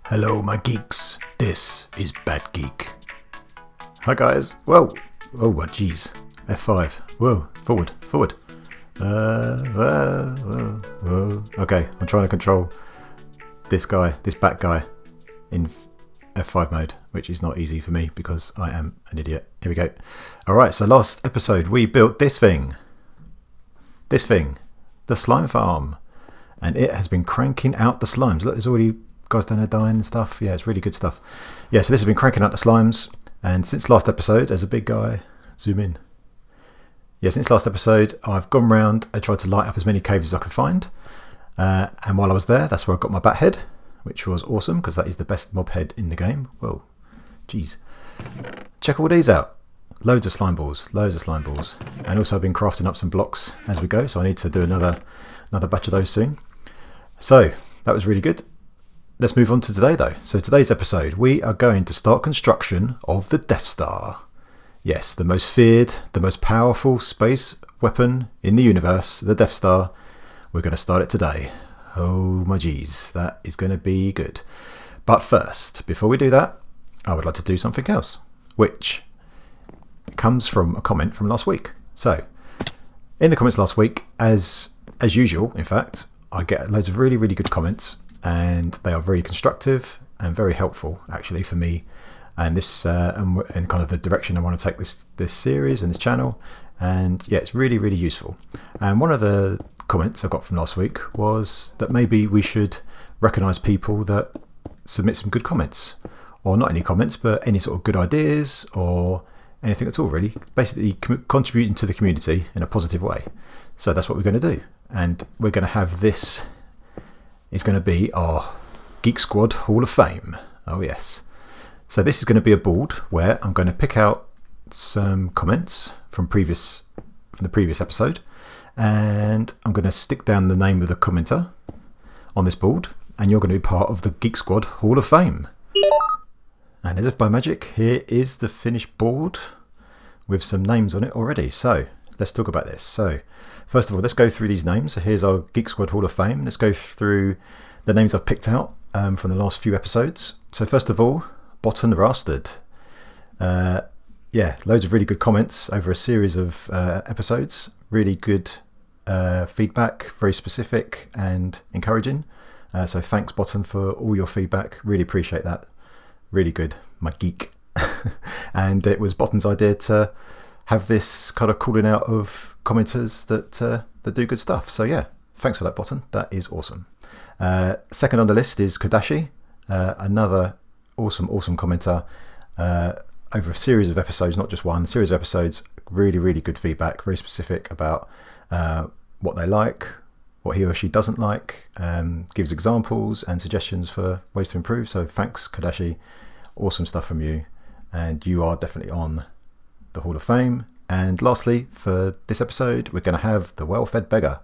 Hello, my geeks. This is Bad Geek. Hi, guys. Whoa. Oh, jeez. F5. Whoa. Forward. Okay, I'm trying to control this bat guy, in F5 mode, which is not easy for me because I am an idiot. Here we go. Alright, so last episode we built this thing, the slime farm, and it has been cranking out the slimes. Look, there's already guys down there dying and stuff. Yeah, it's really good stuff. Yeah, so this has been cranking out the slimes, and since last episode, as a big guy, zoom in. Yeah, since last episode, I've gone round, I tried to light up as many caves as I could find, and while I was there, that's where I got my bat head, which was awesome, because that is the best mob head in the game. Whoa, jeez. Check all these out. Loads of slime balls, and also I've been crafting up some blocks as we go, so I need to do another batch of those soon. So, that was really good. Let's move on to today though. So today's episode, we are going to start construction of the Death Star. Yes, the most feared, the most powerful space weapon in the universe, the Death Star. We're going to start it today. Oh my geez, that is going to be good. But first, before we do that, I would like to do something else, which comes from a comment from last week. So, in the comments last week, as usual, in fact, I get loads of really, really good comments, and they are very constructive and very helpful, actually, for me, and this and kind of the direction I want to take this series and this channel. And yeah, it's really, really useful. And one of the comments I got from last week was that maybe we should recognise people that submit some good comments, or not any comments, but any sort of good ideas or anything at all, really. Basically, contributing to the community in a positive way. So that's what we're going to do, and we're going to have this. It's going to be our Geek Squad Hall of Fame. Oh yes. So this is going to be a board where I'm going to pick out some comments from the previous episode, and I'm going to stick down the name of the commenter on this board, and you're going to be part of the Geek Squad Hall of Fame. And as if by magic, here is the finished board with some names on it already. So let's talk about this. So first of all, let's go through these names. So here's our Geek Squad Hall of Fame. Let's go through the names I've picked out from the last few episodes. So first of all, Botan the Rastard. Yeah, loads of really good comments over a series of episodes. Really good feedback, very specific and encouraging. So thanks, Botan, for all your feedback. Really appreciate that. Really good, my geek. And it was Botan's idea to have this kind of calling out of commenters that do good stuff. So yeah, thanks for that, Botan. That is awesome. Second on the list is Kakashi, another awesome commenter over a series of episodes, not just one, series of episodes. Really, really good feedback, very specific about what they like, what he or she doesn't like, gives examples and suggestions for ways to improve. So thanks, Kakashi. Awesome stuff from you, and you are definitely on the Hall of Fame. And lastly, for this episode, we're going to have the Well-Fed Beggar.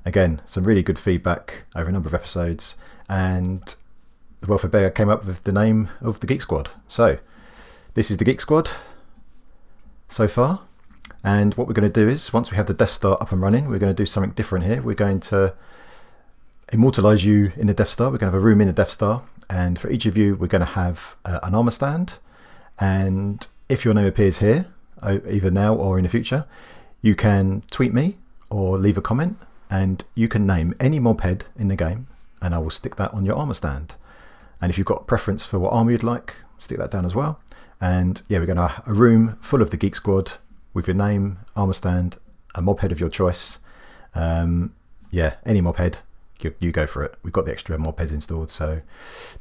Again, some really good feedback over a number of episodes, and the Well-Fed Beggar came up with the name of the Geek Squad. So this is the Geek Squad so far, and what we're going to do is, once we have the Death Star up and running, we're going to do something different here. We're going to immortalise you in the Death Star. We're going to have a room in the Death Star, and for each of you we're going to have an armour stand, and if your name appears here, either now or in the future, you can tweet me or leave a comment, and you can name any mob head in the game, and I will stick that on your armour stand. And if you've got a preference for what armour you'd like, stick that down as well. And yeah, we're going to have a room full of the Geek Squad with your name, armour stand, a mob head of your choice. Yeah, any mob head, you go for it. We've got the extra mob heads installed, so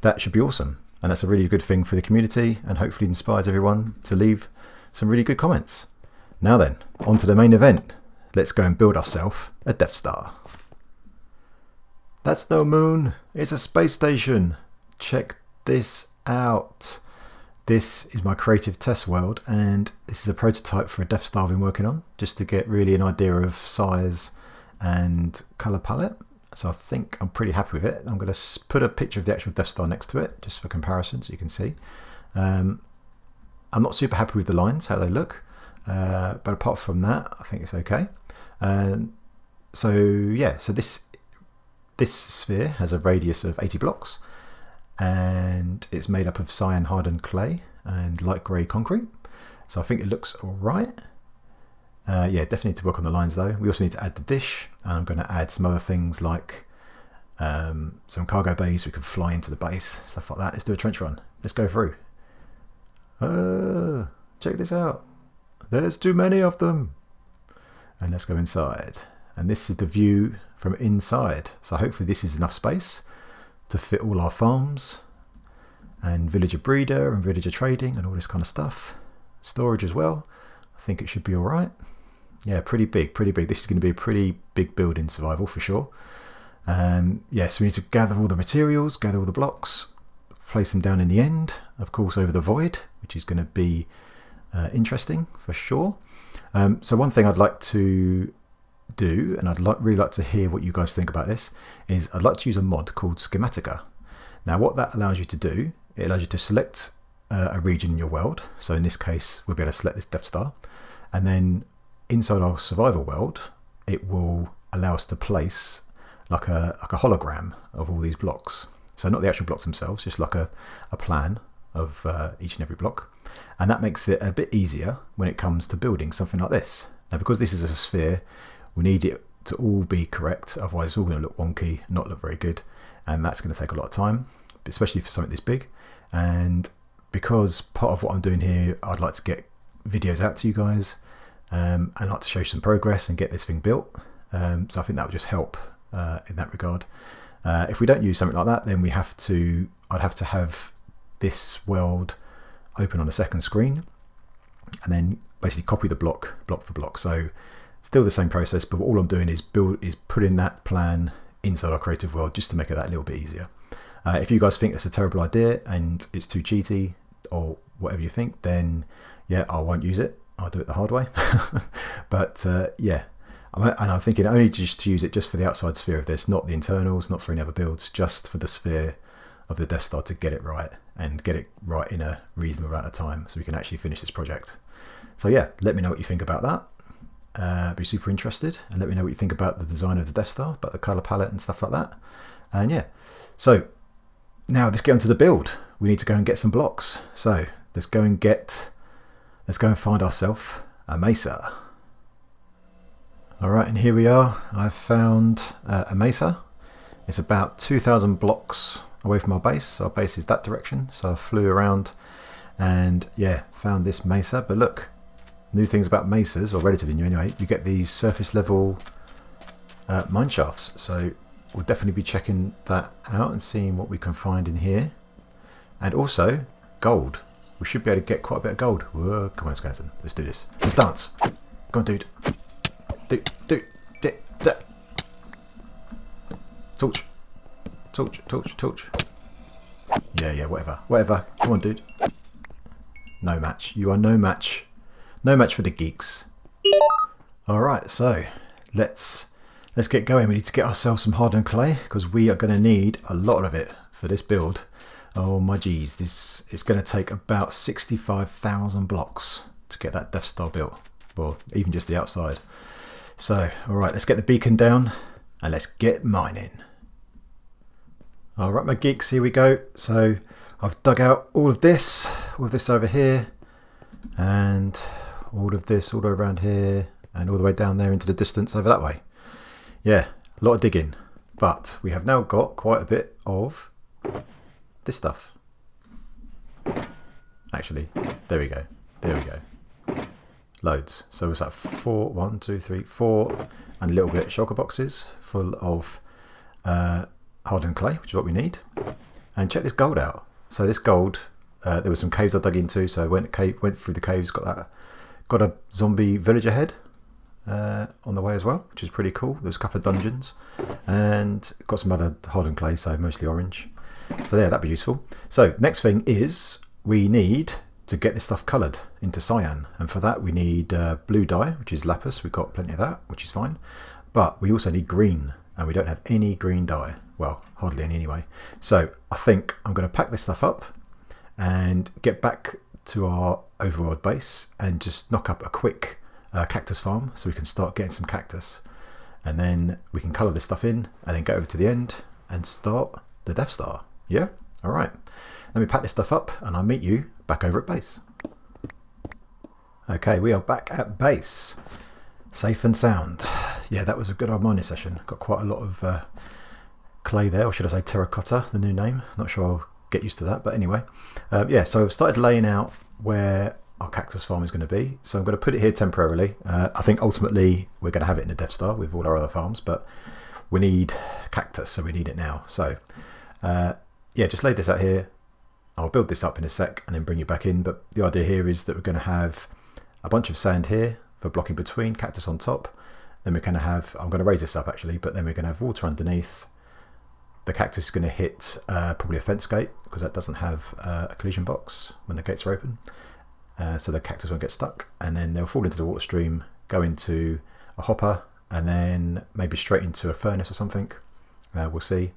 that should be awesome. And that's a really good thing for the community, and hopefully inspires everyone to leave some really good comments. Now then, on to the main event. Let's go and build ourselves a Death Star. That's no moon, it's a space station. Check this out. This is my creative test world, and this is a prototype for a Death Star I've been working on, just to get really an idea of size and colour palette. So I think I'm pretty happy with it. I'm going to put a picture of the actual Death Star next to it, just for comparison, so you can see. I'm not super happy with the lines, how they look, but apart from that, I think it's okay. So yeah, so this sphere has a radius of 80 blocks, and it's made up of cyan hardened clay and light grey concrete. So I think it looks alright. Yeah, definitely need to work on the lines though. We also need to add the dish, and I'm going to add some other things like some cargo bays so we can fly into the base, stuff like that. Let's do a trench run. Let's go through. Check this out. There's too many of them. And let's go inside. And this is the view from inside. So hopefully this is enough space to fit all our farms and villager breeder and villager trading and all this kind of stuff. Storage as well. I think it should be all right. Yeah, pretty big, pretty big. This is going to be a pretty big build in survival for sure. Yeah, so we need to gather all the materials, gather all the blocks, place them down in the end, of course over the void, which is going to be interesting for sure. So one thing I'd like to do, and I'd really like to hear what you guys think about this, is I'd like to use a mod called Schematica. Now what that allows you to do, it allows you to select a region in your world. So in this case we'll be able to select this Death Star, and then inside our survival world it will allow us to place like a hologram of all these blocks. So not the actual blocks themselves, just like a plan of each and every block. And that makes it a bit easier when it comes to building something like this. Now because this is a sphere, we need it to all be correct, otherwise it's all going to look wonky, not look very good, and that's going to take a lot of time, especially for something this big. And because part of what I'm doing here, I'd like to get videos out to you guys, and I'd like to show you some progress and get this thing built. So I think that would just help in that regard. If we don't use something like that, then I'd have to have this world open on a second screen and then basically copy the block for block. So still the same process, but all I'm doing is putting that plan inside our creative world just to make it that little bit easier. If you guys think it's a terrible idea and it's too cheaty or whatever you think, then yeah, I won't use it. I'll do it the hard way. But yeah, and I'm thinking only just to use it just for the outside sphere of this, not the internals, not for any other builds, just for the sphere of the Death Star to get it right and get it right in a reasonable amount of time so we can actually finish this project. So yeah, let me know what you think about that. Be super interested, and let me know what you think about the design of the Death Star, about the color palette and stuff like that. And yeah, so now let's get onto the build. We need to go and get some blocks. So let's go and find ourselves a mesa. All right, and here we are. I've found a mesa. It's about 2,000 blocks away from our base. Our base is that direction, so I flew around and yeah, found this mesa. But look, new things about mesas, or relatively new anyway, you get these surface level mine shafts. So we'll definitely be checking that out and seeing what we can find in here. And also gold. We should be able to get quite a bit of gold. Whoa, come on, skeleton. Let's do this. Let's dance. Go on, dude. Torch. Yeah, whatever. Come on, dude. No match. You are no match. No match for the geeks. Alright, so let's get going. We need to get ourselves some hardened clay because we are going to need a lot of it for this build. Oh my geez, this is going to take about 65,000 blocks to get that Death Star built, or even just the outside. So, alright, let's get the beacon down and let's get mining. Alright my geeks, here we go. So I've dug out all of this over here, and all of this all around here, and all the way down there into the distance over that way. Yeah, a lot of digging, but we have now got quite a bit of this stuff. Actually, there we go. Loads. So it's like 4, 1, 2, 3, 4, and a little bit of shulker boxes full of hardened clay, which is what we need. And check this gold out. So this gold, there were some caves I dug into, so I went through the caves, got a zombie villager head on the way as well, which is pretty cool. There's a couple of dungeons, and got some other hardened clay, so mostly orange. So yeah, that'd be useful. So next thing is we need to get this stuff coloured into cyan, and for that we need blue dye, which is lapis. We've got plenty of that, which is fine, but we also need green, and we don't have any green dye. Well, hardly any anyway. So I think I'm going to pack this stuff up and get back to our overworld base and just knock up a quick cactus farm so we can start getting some cactus, and then we can colour this stuff in and then go over to the end and start the Death Star. Yeah, Alright, let me pack this stuff up and I'll meet you back over at base. Okay, we are back at base. Safe and sound. Yeah, that was a good old mining session. Got quite a lot of clay there, or should I say terracotta, the new name. Not sure I'll get used to that, but anyway. Yeah, so I've started laying out where our cactus farm is going to be. So I'm going to put it here temporarily. I think ultimately we're going to have it in the Death Star with all our other farms, but we need cactus, so we need it now. So yeah, just lay this out here. I'll build this up in a sec and then bring you back in. But the idea here is that we're going to have a bunch of sand here for blocking between, cactus on top. Then we're going to have, I'm going to raise this up actually, but then we're going to have water underneath. The cactus is going to hit probably a fence gate because that doesn't have a collision box when the gates are open. So the cactus won't get stuck, and then they'll fall into the water stream, go into a hopper, and then maybe straight into a furnace or something. We'll see.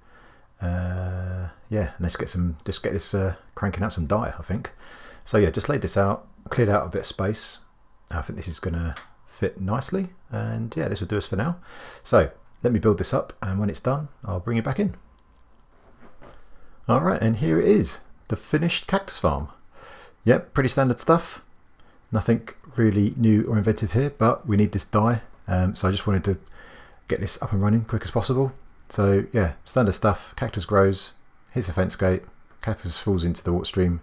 Yeah, and let's get this cranking out some dye, I think. So yeah, just laid this out, cleared out a bit of space. I think this is going to fit nicely, and yeah, this will do us for now. So let me build this up, and when it's done, I'll bring it back in. Alright, and here it is, the finished cactus farm. Yep, pretty standard stuff. Nothing really new or inventive here, but we need this dye, so I just wanted to get this up and running quick as possible. So yeah, standard stuff. Cactus grows, hits a fence gate, cactus falls into the water stream,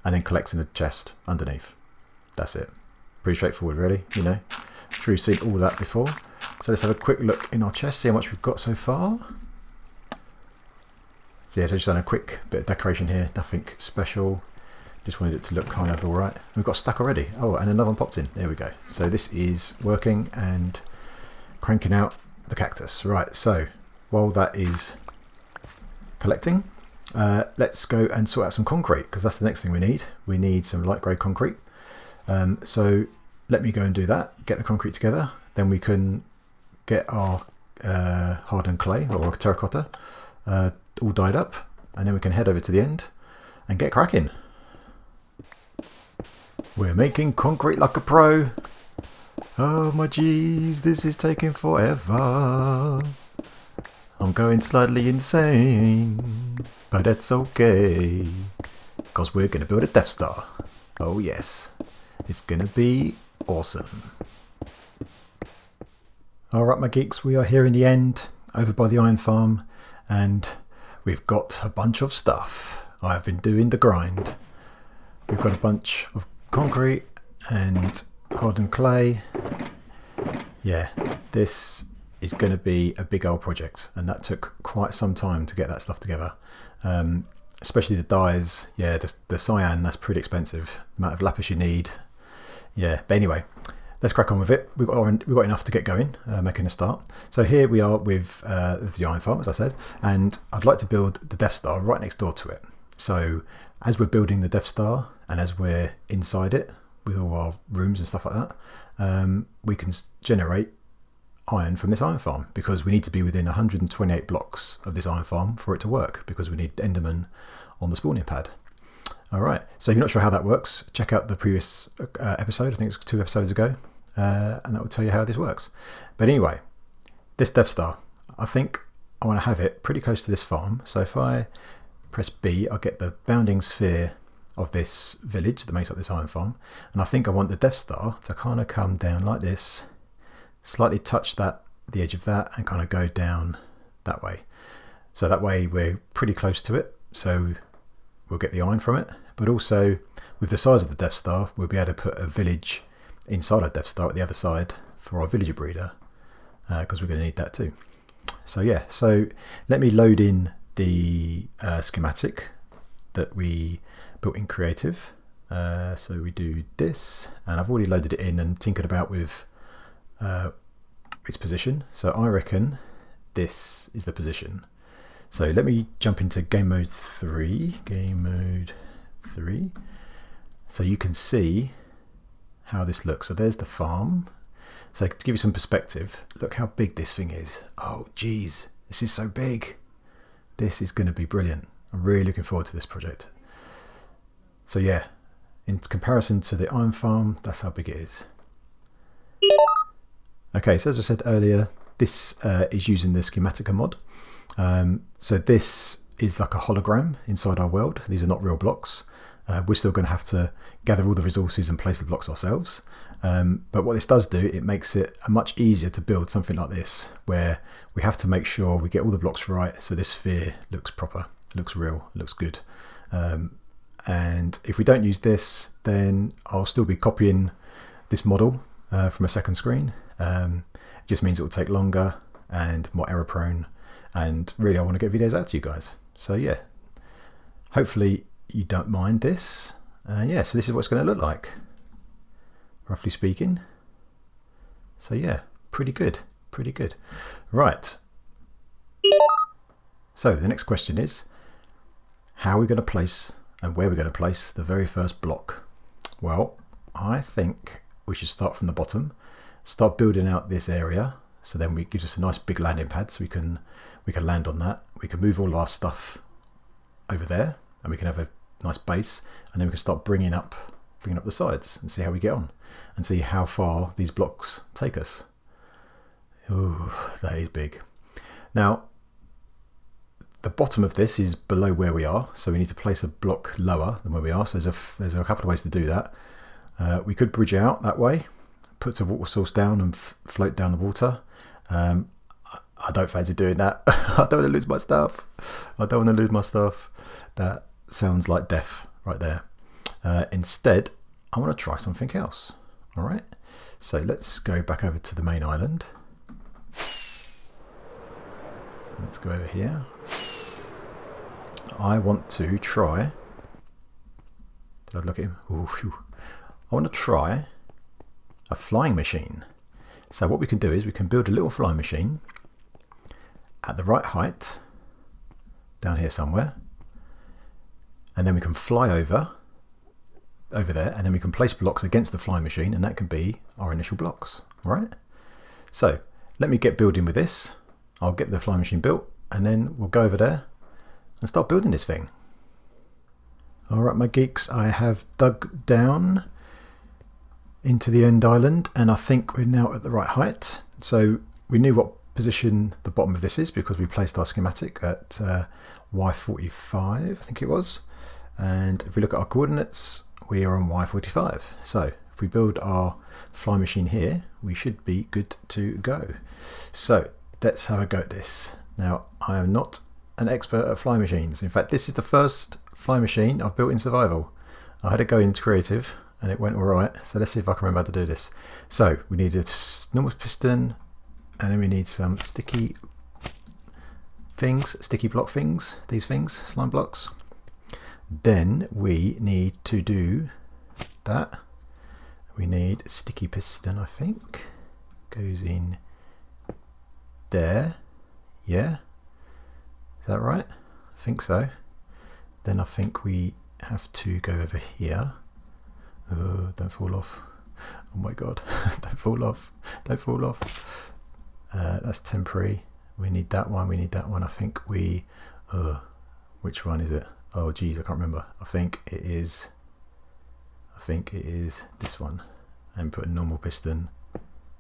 and then collects in a chest underneath. That's it. Pretty straightforward, really, you know. I'm sure you've seen all that before. So let's have a quick look in our chest, see how much we've got so far. So yeah, so just done a quick bit of decoration here, nothing special. Just wanted it to look kind of alright. We've got stuck already. Oh, and another one popped in. There we go. So this is working and cranking out the cactus. Right, so while that is collecting, let's go and sort out some concrete, because that's the next thing we need. We need some light grey concrete. So let me go and do that, get the concrete together, then we can get our hardened clay or terracotta all dyed up, and then we can head over to the end and get cracking. We're making concrete like a pro. Oh my geez, this is taking forever. I'm going slightly insane, but that's okay, because we're going to build a Death Star. Oh yes. It's going to be awesome. Alright my geeks, we are here in the end, over by the iron farm, and we've got a bunch of stuff. I've been doing the grind. We've got a bunch of concrete and hardened clay. Yeah, this is going to be a big old project, and that took quite some time to get that stuff together. Especially the dyes. Yeah, the cyan, that's pretty expensive. The amount of lapis you need. Yeah, but anyway, let's crack on with it. We've got enough to get going, making a start. So here we are with the iron farm, as I said, and I'd like to build the Death Star right next door to it. So as we're building the Death Star, and as we're inside it with all our rooms and stuff like that, we can generate iron from this iron farm, because we need to be within 128 blocks of this iron farm for it to work, because we need Enderman on the spawning pad. Alright, so if you're not sure how that works, check out the previous episode, I think it's 2 episodes ago, and that will tell you how this works. But anyway, this Death Star, I think I want to have it pretty close to this farm. So if I press B, I'll get the bounding sphere of this village that makes up this iron farm, and I think I want the Death Star to kind of come down like this, slightly touch the edge of that, and kind of go down that way. So that way we're pretty close to it, so we'll get the iron from it, but also with the size of the Death Star, we'll be able to put a village inside our Death Star at the other side for our villager breeder, because we're going to need that too. So yeah, so let me load in the schematic that we built in Creative. So we do this, and I've already loaded it in and tinkered about with its position. So I reckon this is the position. So let me jump into game mode 3. So you can see how this looks. So there's the farm. So to give you some perspective, look how big this thing is. Oh geez, this is so big. This is going to be brilliant. I'm really looking forward to this project. So yeah, in comparison to the iron farm, that's how big it is. Okay, so as I said earlier, this is using the Schematica mod. So this is like a hologram inside our world. These are not real blocks. We're still going to have to gather all the resources and place the blocks ourselves. But what this does do, it makes it much easier to build something like this, where we have to make sure we get all the blocks right so this sphere looks proper, looks real, looks good. And if we don't use this, then I'll still be copying this model from a second screen. It just means it will take longer and more error prone, and really I want to get videos out to you guys. So yeah, hopefully you don't mind this. Yeah, so this is what it's going to look like, roughly speaking. So yeah, pretty good, pretty good. Right, so the next question is, how are we going to place and where we're going to place the very first block? Well, I think we should start from the bottom, start building out this area, so then it gives us a nice big landing pad, so we can land on that. We can move all our stuff over there, and we can have a nice base, and then we can start bringing up the sides and see how we get on, and see how far these blocks take us. Ooh, that is big. Now, the bottom of this is below where we are, so we need to place a block lower than where we are. So there's a couple of ways to do that. We could bridge out that way, put a water source down and float down the water. I don't fancy doing that. I don't want to lose my stuff. I don't want to lose my stuff. That sounds like death right there. Instead, I want to try something else. All right. So let's go back over to the main island. Let's go over here. I want to try. Did I look at him? Ooh, phew. I want to try a flying machine. So what we can do is we can build a little flying machine at the right height, down here somewhere, and then we can fly over there, and then we can place blocks against the flying machine, and that can be our initial blocks. All right. So let me get building with this. I'll get the flying machine built, and then we'll go over there and start building this thing. All right, my geeks, I have dug down into the end island, and I think we're now at the right height. So we knew what position the bottom of this is because we placed our schematic at Y45, I think it was. And if we look at our coordinates, we are on Y45. So if we build our flying machine here, we should be good to go. So let's have a go at this. Now, I am not an expert at flying machines. In fact, this is the first flying machine I've built in survival. I had to go into creative and it went all right. So let's see if I can remember how to do this. So we need a normal piston, and then we need some sticky things, sticky block things, these things, slime blocks. Then we need to do that. We need sticky piston, I think. Goes in there. Yeah. Is that right? I think so. Then I think we have to go over here. Oh, don't fall off. Oh my god. Don't fall off. Don't fall off. That's temporary. We need that one. We need that one. I think we... which one is it? Oh geez, I can't remember. I think it is this one. And put a normal piston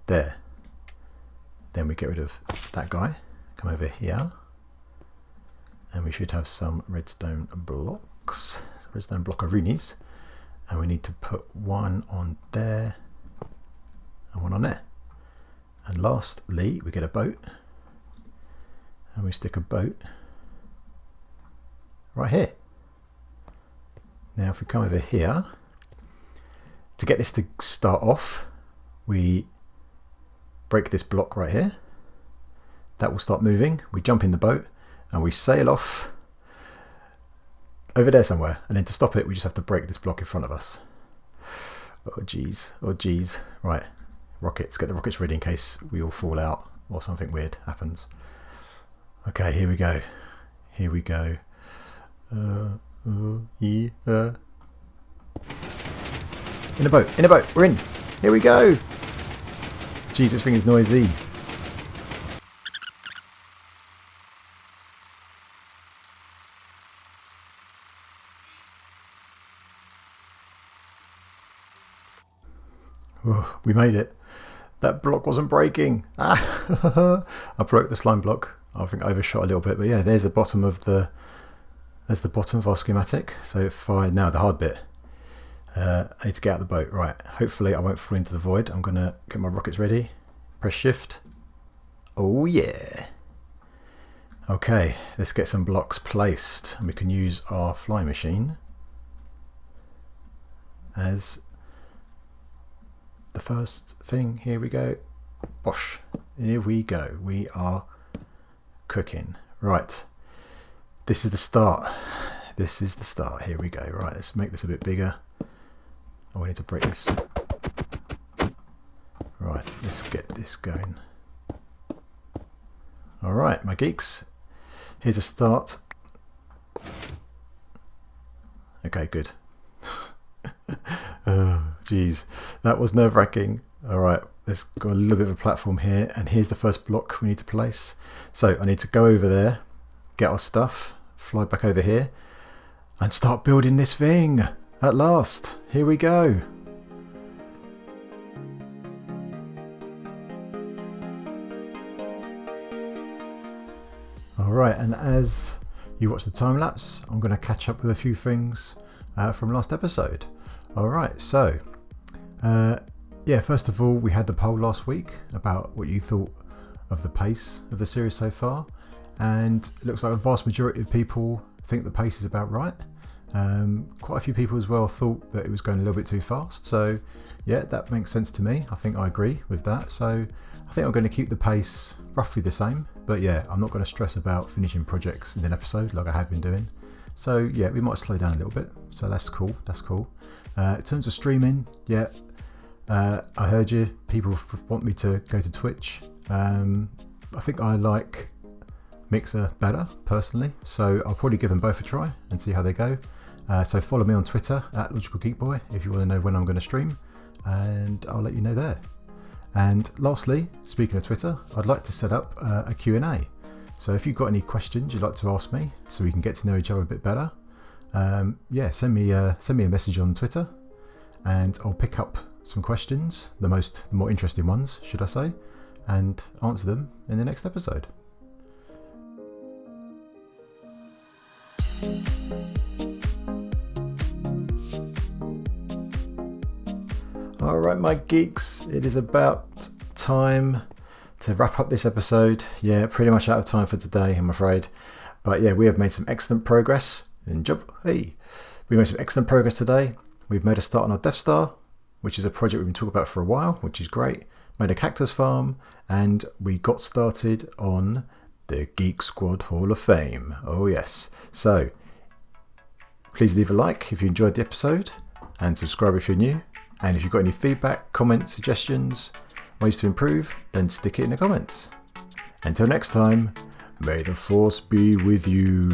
there. Then we get rid of that guy. Come over here. And we should have some redstone blocks. Redstone blockaroonies. And we need to put one on there. And one on there. And lastly, we get a boat. And we stick a boat right here. Now if we come over here, to get this to start off, we break this block right here. That will start moving. We jump in the boat and we sail off over there somewhere. And then to stop it, we just have to break this block in front of us. Oh geez, oh geez. Right, rockets, get the rockets ready in case we all fall out or something weird happens. Okay, here we go. Here we go. Yeah. In a boat, we're in. Here we go. Jeez, this thing is noisy. Oh, we made it. That block wasn't breaking. Ah, I broke the slime block. I think I overshot a little bit, but yeah, there's the bottom of the There's the bottom of our schematic. So if I, now the hard bit, I need to get out of the boat. Right, hopefully I won't fall into the void. I'm going to get my rockets ready, press shift. Oh yeah. Okay, let's get some blocks placed, and we can use our fly machine as the first thing. Here we go. Bosh. Here we go. We are cooking. Right. This is the start. This is the start. Here we go. Right, let's make this a bit bigger. Oh, we need to break this. Right, let's get this going. Alright, my geeks. Here's a start. Okay, good. Oh, jeez. That was nerve-wracking. Alright, let's go a little bit of a platform here, and here's the first block we need to place. So I need to go over there, get our stuff, fly back over here, and start building this thing. At last, here we go. Alright, and as you watch the time lapse, I'm going to catch up with a few things from last episode. Alright, so yeah, first of all, we had the poll last week about what you thought of the pace of the series so far, and it looks like a vast majority of people think the pace is about right. Quite a few people as well thought that it was going a little bit too fast, so yeah, that makes sense to me. I think I agree with that, so I think I'm going to keep the pace roughly the same, but yeah, I'm not going to stress about finishing projects in an episode like I have been doing. So yeah, we might slow down a little bit, so that's cool, that's cool. In terms of streaming, yeah, I heard you, people want me to go to Twitch. I think I like Mixer better, personally, so I'll probably give them both a try and see how they go. So follow me on Twitter at LogicalGeekBoy if you want to know when I'm going to stream, and I'll let you know there. And lastly, speaking of Twitter, I'd like to set up a Q&A. So if you've got any questions you'd like to ask me so we can get to know each other a bit better, yeah, send me a message on Twitter, and I'll pick up some questions, the more interesting ones, should I say, and answer them in the next episode. Alright, my geeks, it is about time to wrap up this episode. Yeah, pretty much out of time for today, I'm afraid. But yeah, we have made some excellent progress. We made some excellent progress today. We've made a start on our Death Star, which is a project we've been talking about for a while, which is great. Made a Cactus Farm, and we got started on the Geek Squad Hall of Fame. Oh yes. So, please leave a like if you enjoyed the episode, and subscribe if you're new. And if you've got any feedback, comments, suggestions, ways to improve, then stick it in the comments. Until next time, may the Force be with you.